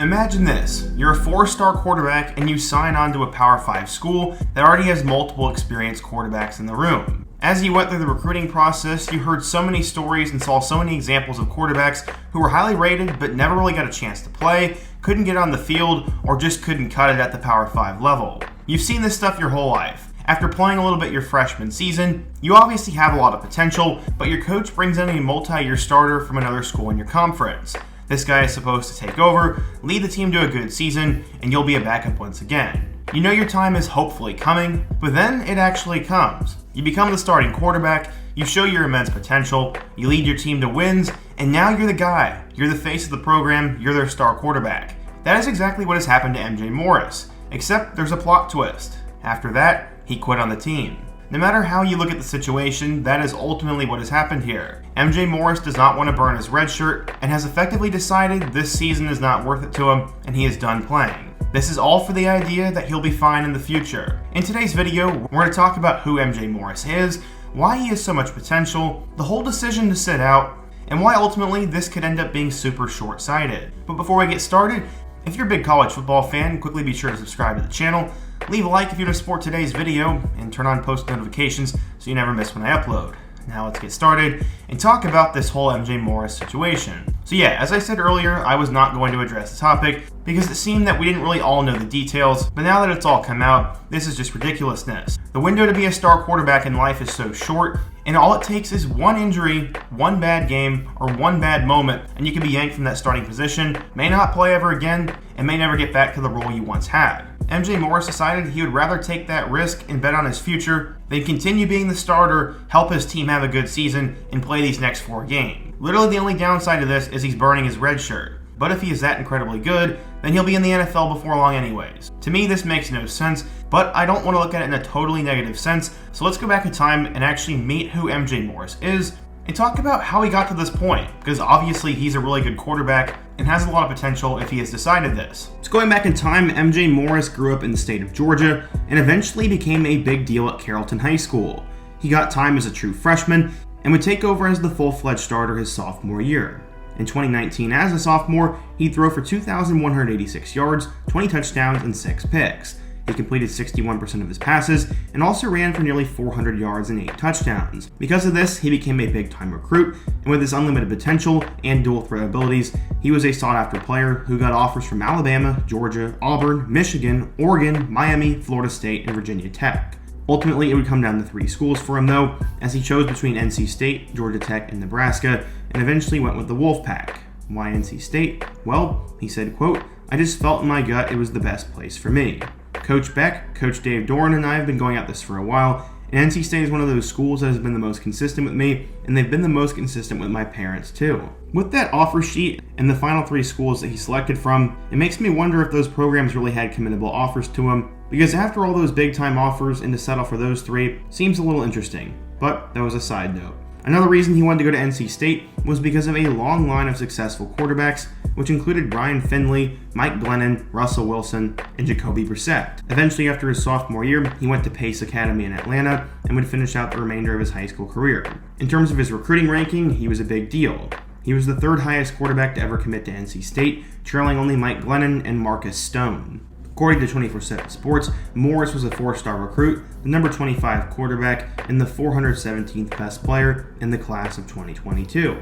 Imagine this, you're a 4-star quarterback and you sign on to a Power 5 school that already has multiple experienced quarterbacks in the room. As you went through the recruiting process, you heard so many stories and saw so many examples of quarterbacks who were highly rated but never really got a chance to play, couldn't get on the field, or just couldn't cut it at the Power 5 level. You've seen this stuff your whole life. After playing a little bit your freshman season, you obviously have a lot of potential, but your coach brings in a multi-year starter from another school in your conference. This guy is supposed to take over, lead the team to a good season, and you'll be a backup once again. You know your time is hopefully coming, but then it actually comes. You become the starting quarterback, you show your immense potential, you lead your team to wins, and now you're the guy. You're the face of the program, you're their star quarterback. That is exactly what has happened to MJ Morris, except there's a plot twist. After that, he quit on the team. No matter how you look at the situation, that is ultimately what has happened here. MJ Morris does not want to burn his red shirt and has effectively decided this season is not worth it to him and he is done playing. This is all for the idea that he'll be fine in the future. In today's video, we're going to talk about who MJ Morris is, why he has so much potential, the whole decision to sit out, and why ultimately this could end up being super short-sighted. But before we get started, if you're a big college football fan, quickly be sure to subscribe to the channel, leave a like if you want to support today's video, and turn on post notifications so you never miss when I upload. Now let's get started and talk about this whole MJ Morris situation. So yeah, as I said earlier, I was not going to address the topic because it seemed that we didn't really all know the details, but now that it's all come out, this is just ridiculousness. The window to be a star quarterback in life is so short, and all it takes is one injury, one bad game, or one bad moment, and you can be yanked from that starting position, may not play ever again, and may never get back to the role you once had. MJ Morris decided he would rather take that risk and bet on his future than continue being the starter, help his team have a good season, and play these next 4 games. Literally the only downside to this is he's burning his red shirt. But if he is that incredibly good, then he'll be in the NFL before long anyways. To me, this makes no sense, but I don't want to look at it in a totally negative sense, so let's go back in time and actually meet who MJ Morris is and talk about how he got to this point, because obviously he's a really good quarterback and has a lot of potential if he has decided this. So going back in time, MJ Morris grew up in the state of Georgia and eventually became a big deal at Carrollton High School. He got time as a true freshman and would take over as the full-fledged starter his sophomore year. In 2019, as a sophomore, he'd throw for 2,186 yards, 20 touchdowns, and 6 picks. He completed 61% of his passes and also ran for nearly 400 yards and 8 touchdowns. Because of this, he became a big-time recruit, and with his unlimited potential and dual threat abilities, he was a sought-after player who got offers from Alabama, Georgia, Auburn, Michigan, Oregon, Miami, Florida State, and Virginia Tech. Ultimately, it would come down to 3 schools for him though, as he chose between NC State, Georgia Tech, and Nebraska, and eventually went with the Wolfpack. Why NC State? Well, he said, quote, "I just felt in my gut it was the best place for me. Coach Beck, Coach Dave Doran, and I have been going at this for a while, and NC State is one of those schools that has been the most consistent with me, and they've been the most consistent with my parents too." With that offer sheet and the final 3 schools that he selected from, it makes me wonder if those programs really had committable offers to him, because after all those big-time offers and to settle for those 3 seems a little interesting, but that was a side note. Another reason he wanted to go to NC State was because of a long line of successful quarterbacks, which included Brian Finley, Mike Glennon, Russell Wilson, and Jacoby Brissett. Eventually, after his sophomore year, he went to Pace Academy in Atlanta and would finish out the remainder of his high school career. In terms of his recruiting ranking, he was a big deal. He was the 3rd highest quarterback to ever commit to NC State, trailing only Mike Glennon and Marcus Stone. According to 24/7 Sports, Morris was a 4-star recruit, the number 25 quarterback, and the 417th best player in the class of 2022.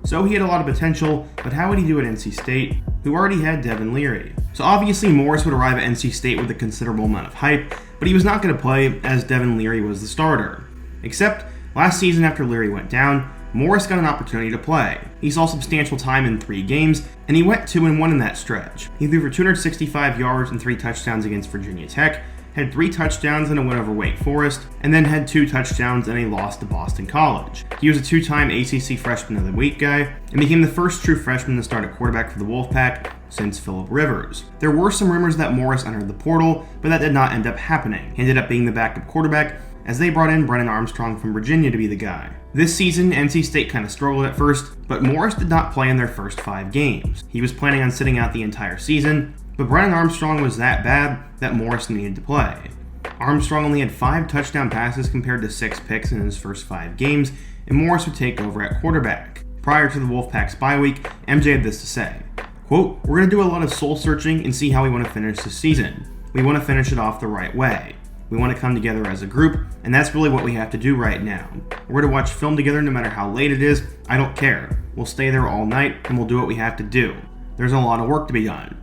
So he had a lot of potential, but how would he do at NC State, who already had Devin Leary? So obviously Morris would arrive at NC State with a considerable amount of hype, but he was not going to play as Devin Leary was the starter. Except, last season after Leary went down, Morris got an opportunity to play. He saw substantial time in 3 games, and he went 2-1 in that stretch. He threw for 265 yards and 3 touchdowns against Virginia Tech, had 3 touchdowns and a win over Wake Forest, and then had 2 touchdowns and a loss to Boston College. He was a 2-time ACC Freshman of the Week guy, and became the first true freshman to start at quarterback for the Wolfpack since Phillip Rivers. There were some rumors that Morris entered the portal, but that did not end up happening. He ended up being the backup quarterback, as they brought in Brennan Armstrong from Virginia to be the guy. This season, NC State kind of struggled at first, but Morris did not play in their first 5 games. He was planning on sitting out the entire season, but Brennan Armstrong was that bad that Morris needed to play. Armstrong only had 5 touchdown passes compared to 6 picks in his first 5 games, and Morris would take over at quarterback. Prior to the Wolfpack's bye week, MJ had this to say, Quote, "We're going to do a lot of soul searching and see how we want to finish the season. We want to finish it off the right way. We want to come together as a group, and that's really what we have to do right now. We're going to watch film together no matter how late it is. I don't care. We'll stay there all night, and we'll do what we have to do. There's a lot of work to be done."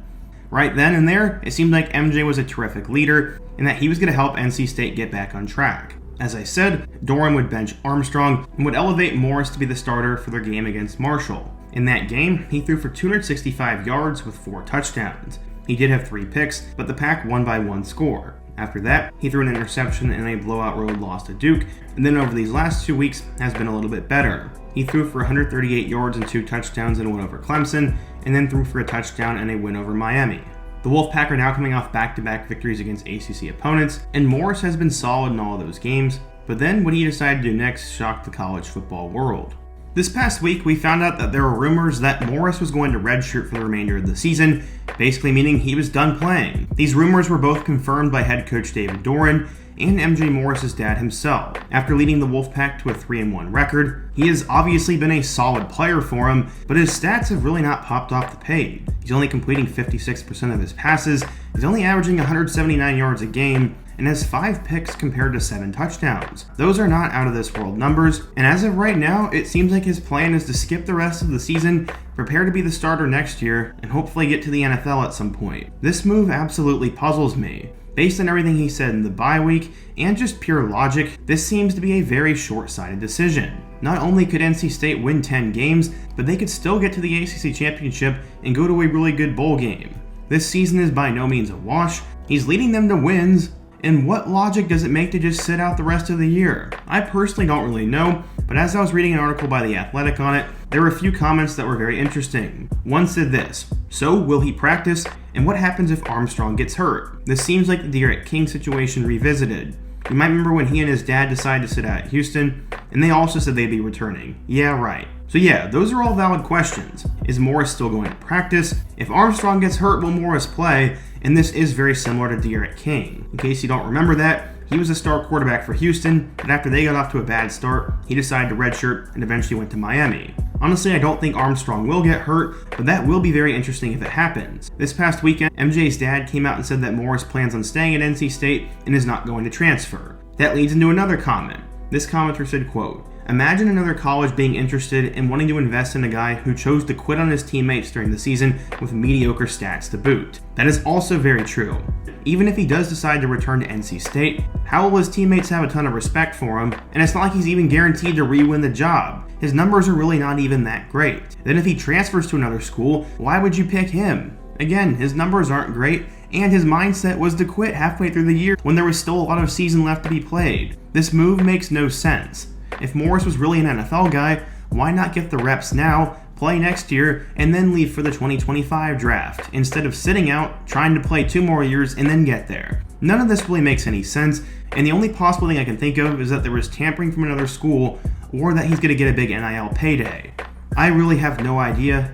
Right then and there, it seemed like MJ was a terrific leader, and that he was going to help NC State get back on track. As I said, Doran would bench Armstrong and would elevate Morris to be the starter for their game against Marshall. In that game, he threw for 265 yards with 4 touchdowns. He did have 3 picks, but the Pack won by 1 score. After that, he threw an interception in a blowout road loss to Duke, and then over these last 2 weeks has been a little bit better. He threw for 138 yards and 2 touchdowns in a win over Clemson, and then threw for a touchdown in a win over Miami. The Wolfpack are now coming off back-to-back victories against ACC opponents, and Morris has been solid in all of those games, but then what he decided to do next shocked the college football world. This past week, we found out that there were rumors that Morris was going to redshirt for the remainder of the season, basically meaning he was done playing. These rumors were both confirmed by head coach David Doran and MJ Morris's dad himself. After leading the Wolfpack to a 3-1 record, he has obviously been a solid player for him, but his stats have really not popped off the page. He's only completing 56% of his passes, he's only averaging 179 yards a game, and has 5 picks compared to 7 touchdowns. Those are not out of this world numbers, and as of right now, it seems like his plan is to skip the rest of the season, prepare to be the starter next year, and hopefully get to the NFL at some point. This move absolutely puzzles me. Based on everything he said in the bye week, and just pure logic, this seems to be a very short-sighted decision. Not only could NC State win 10 games, but they could still get to the ACC Championship and go to a really good bowl game. This season is by no means a wash, he's leading them to wins, and what logic does it make to just sit out the rest of the year? I personally don't really know, but as I was reading an article by The Athletic on it, there were a few comments that were very interesting. One said this: "So, will he practice? And what happens if Armstrong gets hurt?" This seems like the Derek King situation revisited. You might remember when he and his dad decided to sit out at Houston, and they also said they'd be returning. Yeah, right. So yeah, those are all valid questions. Is Morris still going to practice? If Armstrong gets hurt, will Morris play? And this is very similar to Derek King. In case you don't remember that, he was a star quarterback for Houston, but after they got off to a bad start, he decided to redshirt and eventually went to Miami. Honestly, I don't think Armstrong will get hurt, but that will be very interesting if it happens. This past weekend, MJ's dad came out and said that Morris plans on staying at NC State and is not going to transfer. That leads into another comment. This commenter said, quote, "Imagine another college being interested in wanting to invest in a guy who chose to quit on his teammates during the season with mediocre stats to boot." That is also very true. Even if he does decide to return to NC State, how will his teammates have a ton of respect for him? And it's not like he's even guaranteed to re-win the job. His numbers are really not even that great. Then if he transfers to another school, why would you pick him? Again, his numbers aren't great, and his mindset was to quit halfway through the year when there was still a lot of season left to be played. This move makes no sense. If Morris was really an NFL guy, why not get the reps now, play next year, and then leave for the 2025 draft, instead of sitting out, trying to play 2 more years and then get there? None of this really makes any sense, and the only possible thing I can think of is that there was tampering from another school, or that he's going to get a big NIL payday. I really have no idea.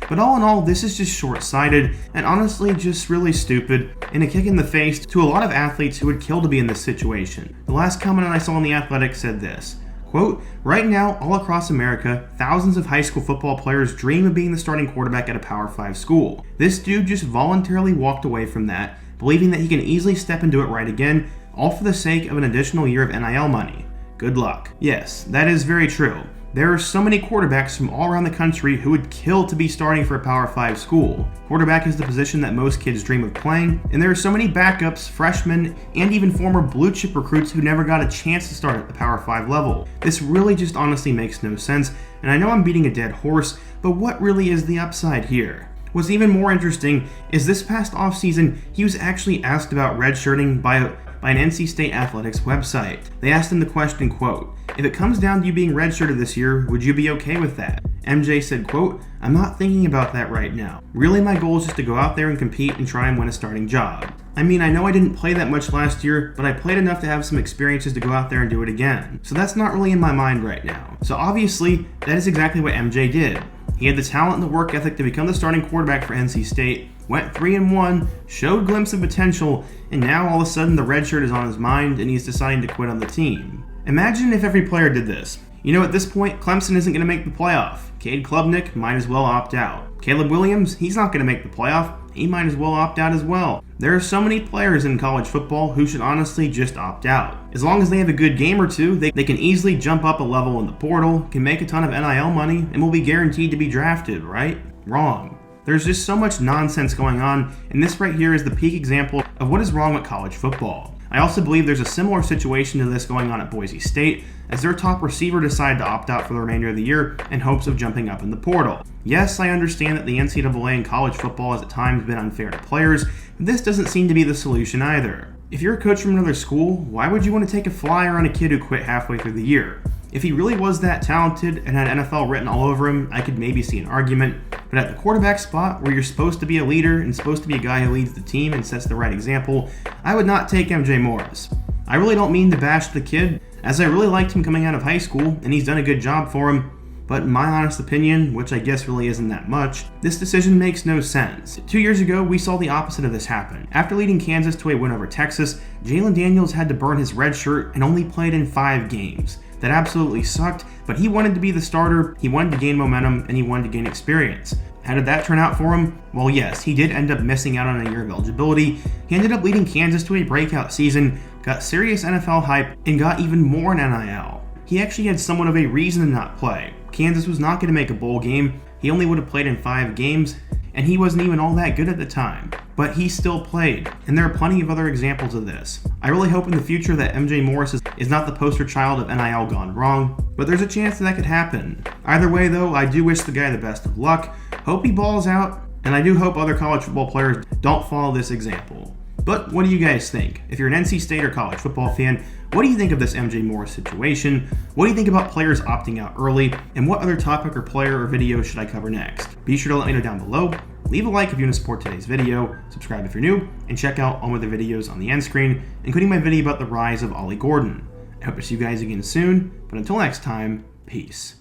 But all in all, this is just short-sighted, and honestly just really stupid, and a kick in the face to a lot of athletes who would kill to be in this situation. The last comment I saw on The Athletic said this, quote, "Right now, all across America, thousands of high school football players dream of being the starting quarterback at a Power 5 school. This dude just voluntarily walked away from that, believing that he can easily step into it right again, all for the sake of an additional year of NIL money. Good luck." Yes, that is very true. There are so many quarterbacks from all around the country who would kill to be starting for a Power 5 school. Quarterback is the position that most kids dream of playing, and there are so many backups, freshmen, and even former blue chip recruits who never got a chance to start at the Power 5 level. This really just honestly makes no sense, and I know I'm beating a dead horse, but what really is the upside here? What's even more interesting is this past offseason, he was actually asked about redshirting by an NC State Athletics website. They asked him the question, quote, "If it comes down to you being redshirted this year, would you be okay with that?" MJ said, quote, "I'm not thinking about that right now. Really, my goal is just to go out there and compete and try and win a starting job. I mean, I know I didn't play that much last year, but I played enough to have some experiences to go out there and do it again. So that's not really in my mind right now." So obviously, that is exactly what MJ did. He had the talent and the work ethic to become the starting quarterback for NC State, went 3-1, showed glimpse of potential, and now all of a sudden the red shirt is on his mind and he's deciding to quit on the team. Imagine if every player did this. You know, at this point, Clemson isn't going to make the playoff. Cade Klubnik might as well opt out. Caleb Williams, he's not going to make the playoff. He might as well opt out as well. There are so many players in college football who should honestly just opt out. As long as they have a good game or two, they can easily jump up a level in the portal, can make a ton of NIL money, and will be guaranteed to be drafted, right? Wrong. There's just so much nonsense going on, and this right here is the peak example of what is wrong with college football. I also believe there's a similar situation to this going on at Boise State, as their top receiver decided to opt out for the remainder of the year in hopes of jumping up in the portal. Yes, I understand that the NCAA in college football has at times been unfair to players, but this doesn't seem to be the solution either. If you're a coach from another school, why would you want to take a flyer on a kid who quit halfway through the year? If he really was that talented and had NFL written all over him, I could maybe see an argument, but at the quarterback spot, where you're supposed to be a leader and supposed to be a guy who leads the team and sets the right example, I would not take MJ Morris. I really don't mean to bash the kid, as I really liked him coming out of high school, and he's done a good job for him, but in my honest opinion, which I guess really isn't that much, this decision makes no sense. 2 years ago, we saw the opposite of this happen. After leading Kansas to a win over Texas, Jalen Daniels had to burn his red shirt and only played in 5 games. That absolutely sucked, but he wanted to be the starter, he wanted to gain momentum, and he wanted to gain experience. How did that turn out for him? Well, yes, he did end up missing out on a year of eligibility. He ended up leading Kansas to a breakout season, got serious NFL hype, and got even more in NIL. He actually had somewhat of a reason to not play. Kansas was not going to make a bowl game, he only would have played in 5 games, and he wasn't even all that good at the time. But he still played, and there are plenty of other examples of this. I really hope in the future that MJ Morris is not the poster child of NIL gone wrong, but there's a chance that could happen. Either way though, I do wish the guy the best of luck, hope he balls out, and I do hope other college football players don't follow this example. But what do you guys think? If you're an NC State or college football fan, what do you think of this MJ Morris situation? What do you think about players opting out early? And what other topic or player or video should I cover next? Be sure to let me know down below. Leave a like if you want to support today's video, subscribe if you're new, and check out all my other videos on the end screen, including my video about the rise of Ollie Gordon. I hope to see you guys again soon, but until next time, peace.